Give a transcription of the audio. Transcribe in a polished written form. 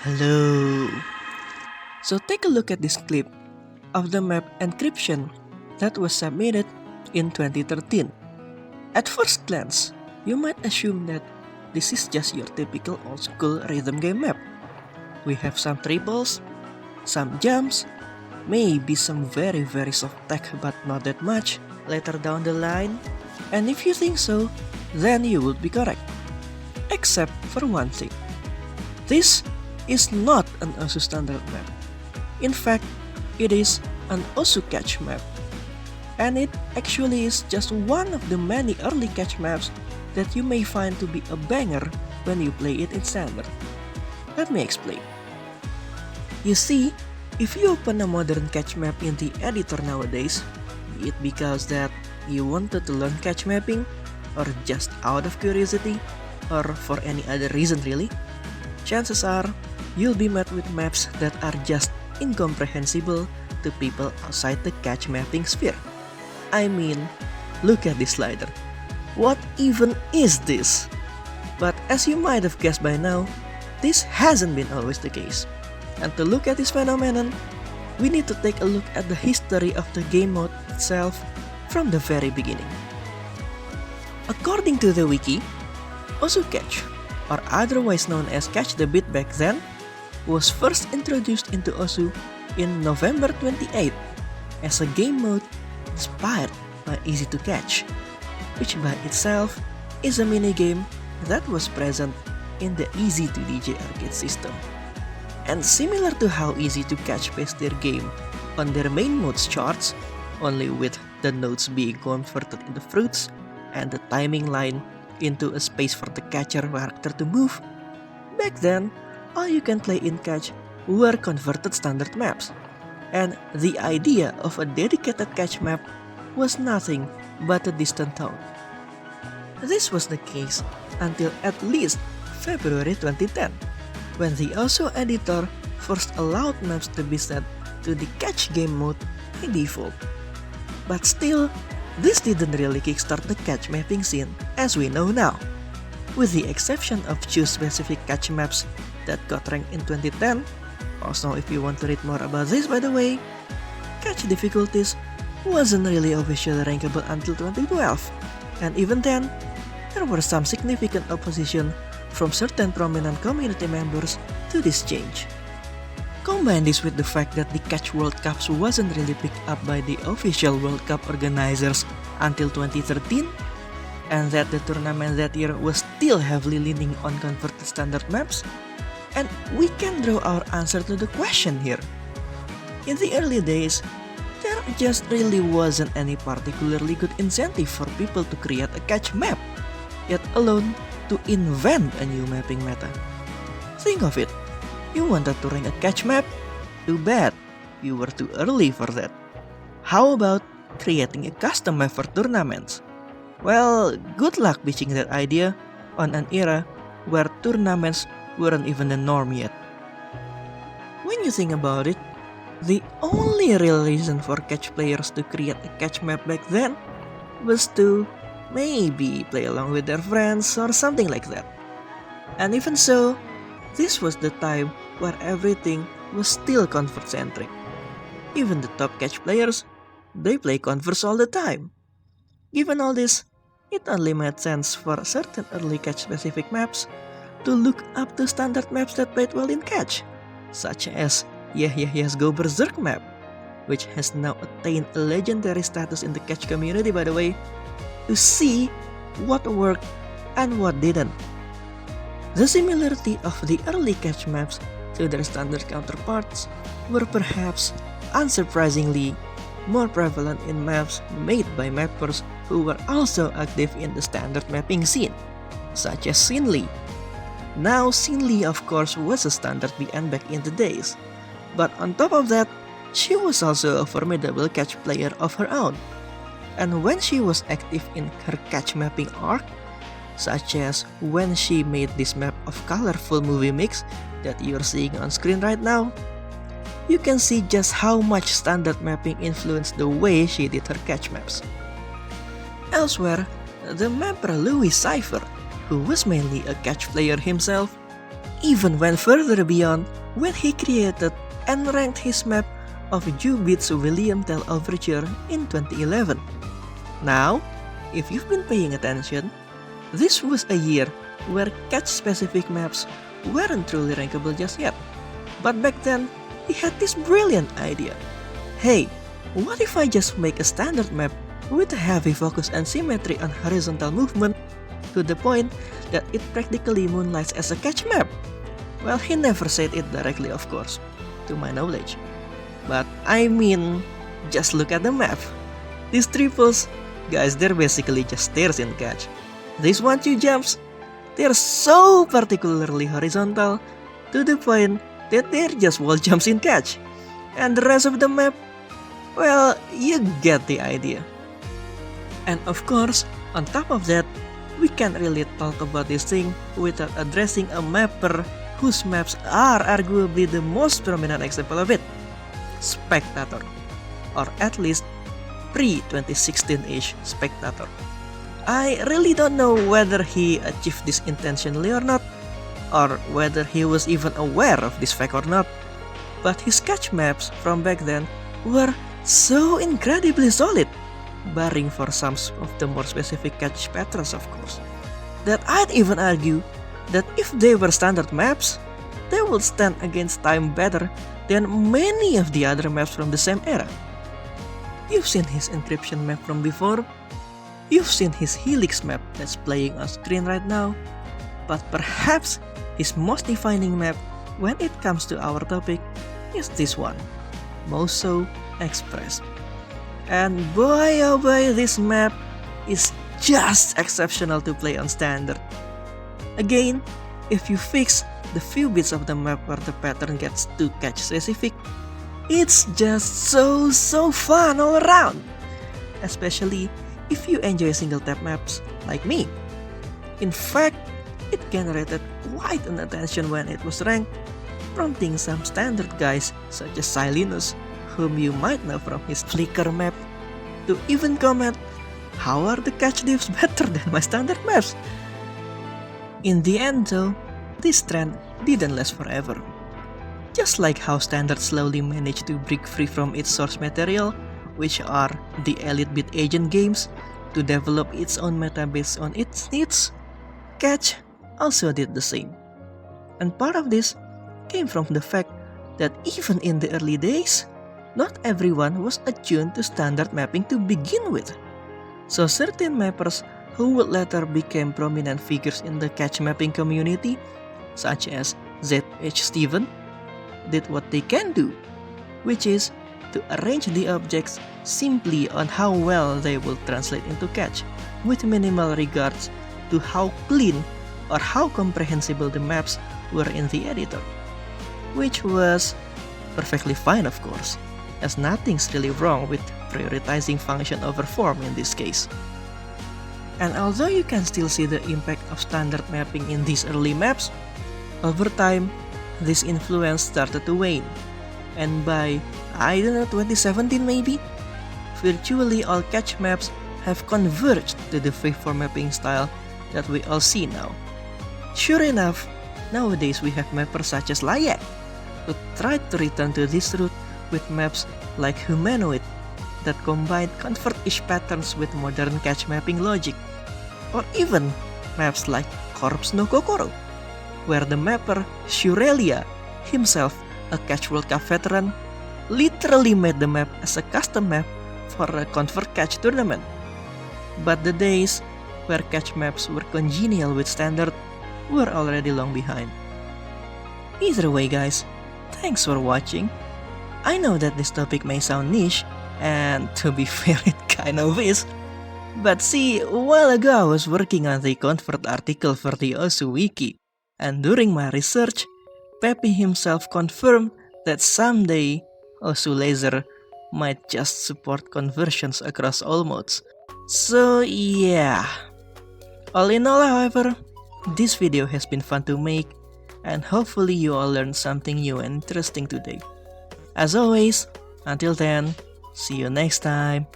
Hello. So take a look at this clip of the map encryption that was submitted in 2013. At first glance, you might assume that this is just your typical old school rhythm game map. We have some triples, some jumps, maybe some very soft tech but not that much later down the line. And if you think so, then you would be correct. Except for one thing. This is not an OSU standard map. In fact, it is an OSU catch map. And it actually is just one of the many early catch maps that you may find to be a banger when you play it in standard. Let me explain. You see, if you open a modern catch map in the editor nowadays, be it because that you wanted to learn catch mapping, or just out of curiosity, or for any other reason really, chances are you'll be met with maps that are just incomprehensible to people outside the catch mapping sphere. I mean, look at this slider. What even is this? But as you might have guessed by now, this hasn't been always the case. And to look at this phenomenon, we need to take a look at the history of the game mode itself from the very beginning. According to the wiki, OSU Catch, or otherwise known as Catch the Beat back then, was first introduced into OSU in November 28 as a game mode inspired by Easy to Catch, which by itself is a minigame that was present in the Easy to DJ arcade system. And similar to how Easy to Catch based their game on their main modes charts, only with the nodes being converted into fruits and the timing line into a space for the catcher character to move, back then, all you can play in Catch were converted standard maps, and the idea of a dedicated Catch map was nothing but a distant thought. This was the case until at least February 2010, when the OSU editor first allowed maps to be set to the Catch game mode by default. But still, this didn't really kickstart the catch mapping scene as we know now. With the exception of two specific catch maps that got ranked in 2010, also if you want to read more about this by the way, catch difficulties wasn't really officially rankable until 2012, and even then, there were some significant opposition from certain prominent community members to this change. Combine this with the fact that the Catch World Cups wasn't really picked up by the official World Cup organizers until 2013, and that the tournament that year was still heavily leaning on converted standard maps, and we can draw our answer to the question here. In the early days, there just really wasn't any particularly good incentive for people to create a catch map, yet alone to invent a new mapping meta. Think of it. You wanted to rank a catch map? Too bad, you were too early for that. How about creating a custom map for tournaments? Well, good luck pitching that idea on an era where tournaments weren't even the norm yet. When you think about it, the only real reason for catch players to create a catch map back then was to maybe play along with their friends or something like that. And even so, this was the time where everything was still convert-centric. Even the top catch players, they play converts all the time. Given all this, it only made sense for certain early catch-specific maps to look up to standard maps that played well in catch, such as Yah's Go Berserk map, which has now attained a legendary status in the catch community by the way, to see what worked and what didn't. The similarity of the early catch maps to their standard counterparts were perhaps, unsurprisingly, more prevalent in maps made by mappers who were also active in the standard mapping scene, such as Sinley. Now, Sinley of course was a standard BN back in the days, but on top of that, she was also a formidable catch player of her own. And when she was active in her catch mapping arc, such as when she made this map of colorful movie mix that you're seeing on screen right now, you can see just how much standard mapping influenced the way she did her catch maps. Elsewhere, the mapper Louis Cypher, who was mainly a catch player himself, even went further beyond when he created and ranked his map of Jubit's William Tell Overture in 2011. Now, if you've been paying attention, this was a year where catch-specific maps weren't truly rankable just yet. But back then, he had this brilliant idea. Hey, what if I just make a standard map with a heavy focus and symmetry on horizontal movement to the point that it practically moonlights as a catch map? Well, he never said it directly, of course, to my knowledge. But I mean, just look at the map. These triples, guys, they're basically just stairs in catch. These 1-2 jumps, they're so particularly horizontal to the point that they're just wall jumps in catch. And the rest of the map, well, you get the idea. And of course, on top of that, we can't really talk about this thing without addressing a mapper whose maps are arguably the most prominent example of it. Spectator, or at least pre-2016-ish Spectator. I really don't know whether he achieved this intentionally or not, or whether he was even aware of this fact or not, but his catch maps from back then were so incredibly solid, barring for some of the more specific catch patterns of course, that I'd even argue that if they were standard maps, they would stand against time better than many of the other maps from the same era. You've seen his encryption map from before, you've seen his Helix map that's playing on screen right now, but perhaps his most defining map when it comes to our topic is this one, Moso Express. And boy oh boy, this map is just exceptional to play on standard. Again, if you fix the few bits of the map where the pattern gets too catch specific, it's just so fun all around, especially if you enjoy single tap maps like me. In fact, it generated quite an attention when it was ranked, prompting some standard guys such as Silenus, whom you might know from his Flickr map, to even comment, how are the catch diffs better than my standard maps? In the end though, this trend didn't last forever. Just like how standard slowly managed to break free from its source material, which are the Elite Beat Agent games, to develop its own meta based on its needs, catch also did the same. And part of this came from the fact that even in the early days, not everyone was attuned to standard mapping to begin with. So certain mappers who would later become prominent figures in the catch mapping community, such as Z.H. Steven, did what they can do, which is to arrange the objects simply on how well they will translate into catch, with minimal regards to how clean or how comprehensible the maps were in the editor. Which was perfectly fine of course, as nothing's really wrong with prioritizing function over form in this case. And although you can still see the impact of standard mapping in these early maps, over time, this influence started to wane, and by, 2017 maybe, virtually all catch maps have converged to the freeform mapping style that we all see now. Sure enough, nowadays we have mappers such as Layak, who try to return to this route with maps like Humanoid that combine convert-ish patterns with modern catch mapping logic, or even maps like Corpse no Kokoro, where the mapper Shurelia, himself a Catch World Cup veteran, literally made the map as a custom map for a Convert Catch tournament. But the days where catch maps were congenial with standard were already long behind. Either way guys, thanks for watching. I know that this topic may sound niche, and to be fair it kind of is, but see, a while ago I was working on the Convert article for the Osu Wiki, and during my research, Pepe himself confirmed that someday Osu Laser might just support conversions across all modes. So yeah. All in all however, this video has been fun to make, and hopefully you all learned something new and interesting today. As always, until then, see you next time.